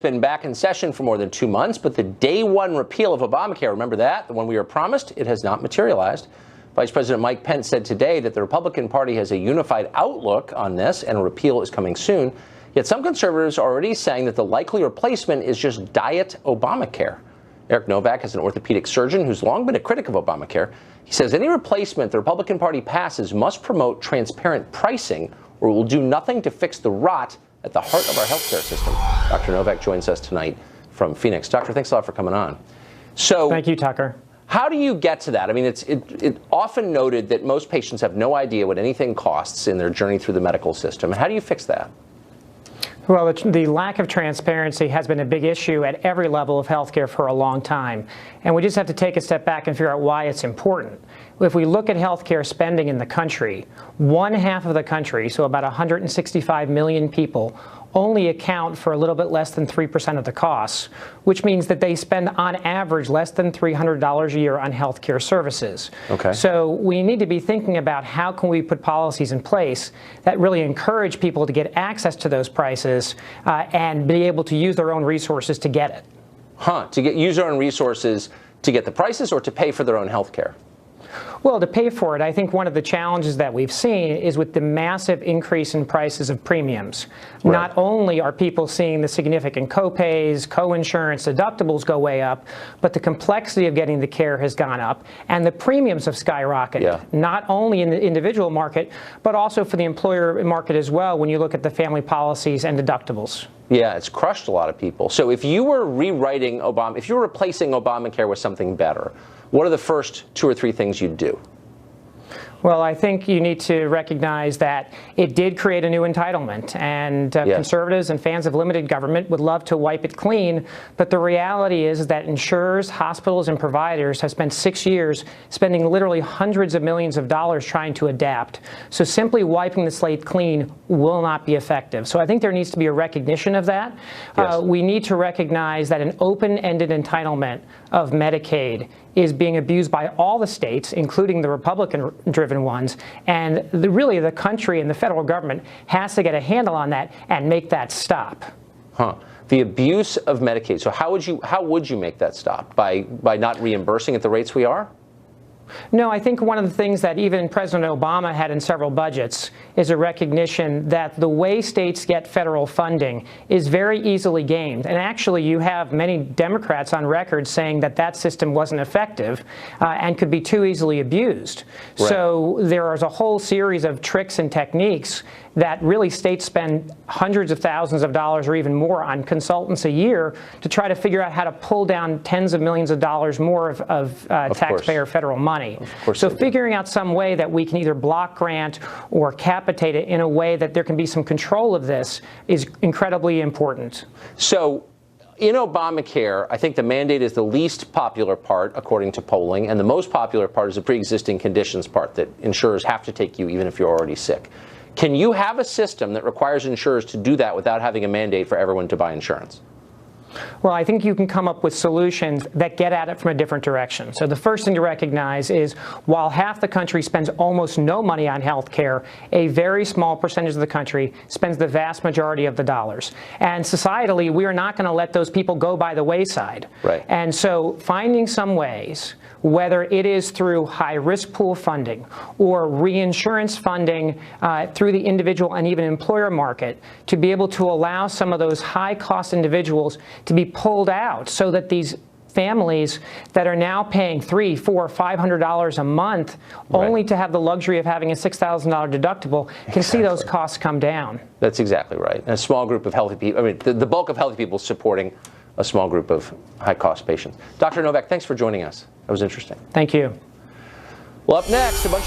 Been back in session for more than 2 months, but the day one repeal of Obamacare, remember that? The one we were promised? It has not materialized. Vice President Mike Pence said today that the Republican Party has a unified outlook on this and a repeal is coming soon. Yet some conservatives are already saying that the likely replacement is just diet Obamacare. Eric Novack is an orthopedic surgeon who's long been a critic of Obamacare. He says any replacement the Republican Party passes must promote transparent pricing or will do nothing to fix the rot at the heart of our healthcare system. Dr. Novack joins us tonight from Phoenix. Doctor, thanks a lot for coming on. So, thank you, Tucker. How do you get to that? I mean, it's often noted that most patients have no idea what anything costs in their journey through the medical system. How do you fix that? Well, the lack of transparency has been a big issue at every level of healthcare for a long time. And we just have to take a step back and figure out why it's important. If we look at healthcare spending in the country, one half of the country, so about 165 million people, only account for a little bit less than 3% of the costs, which means that they spend on average less than $300 a year on healthcare services. Okay. So we need to be thinking about how can we put policies in place that really encourage people to get access to those prices and be able to use their own resources to get it. To use their own resources to get the prices or to pay for their own healthcare? Well, to pay for it, I think one of the challenges that we've seen is with the massive increase in prices of premiums. Right. Not only are people seeing the significant co-pays, co-insurance, deductibles go way up, but the complexity of getting the care has gone up, and the premiums have skyrocketed, not only in the individual market, but also for the employer market as well when you look at the family policies and deductibles. Yeah, it's crushed a lot of people. So if you were rewriting if you were replacing Obamacare with something better, what are the first 2 or 3 things you'd do? Well, I think you need to recognize that it did create a new entitlement, and conservatives and fans of limited government would love to wipe it clean, but the reality is that insurers, hospitals, and providers have spent 6 years spending literally hundreds of millions of dollars trying to adapt. So simply wiping the slate clean will not be effective. So I think there needs to be a recognition of that. Yes. We need to recognize that an open-ended entitlement of Medicaid is being abused by all the states, including the Republican-driven ones, and really the country and the federal government has to get a handle on that and make that stop. The abuse of Medicaid. So how would you make that stop? By not reimbursing at the rates we are? No, I think one of the things that even President Obama had in several budgets is a recognition that the way states get federal funding is very easily gamed. And actually, you have many Democrats on record saying that that system wasn't effective and could be too easily abused. Right. So there is a whole series of tricks and techniques that really states spend hundreds of thousands of dollars or even more on consultants a year to try to figure out how to pull down tens of millions of dollars more of taxpayer federal money. So figuring out some way that we can either block grant or capitate it in a way that there can be some control of this is incredibly important. So in Obamacare, I think the mandate is the least popular part, according to polling, and the most popular part is the pre-existing conditions part, that insurers have to take you even if you're already sick. Can you have a system that requires insurers to do that without having a mandate for everyone to buy insurance? Well, I think you can come up with solutions that get at it from a different direction. So the first thing to recognize is while half the country spends almost no money on health care, a very small percentage of the country spends the vast majority of the dollars. And societally, we are not going to let those people go by the wayside. Right. And so finding some ways, whether it is through high-risk pool funding or reinsurance funding through the individual and even employer market, to be able to allow some of those high-cost individuals to be pulled out so that these families that are now paying $300, $400, $500 a month only to have the luxury of having a $6,000 deductible can see those costs come down. That's exactly right. And a small group of healthy people, I mean, the bulk of healthy people supporting a small group of high-cost patients. Dr. Novack, thanks for joining us. That was interesting. Thank you. Well, up next, a bunch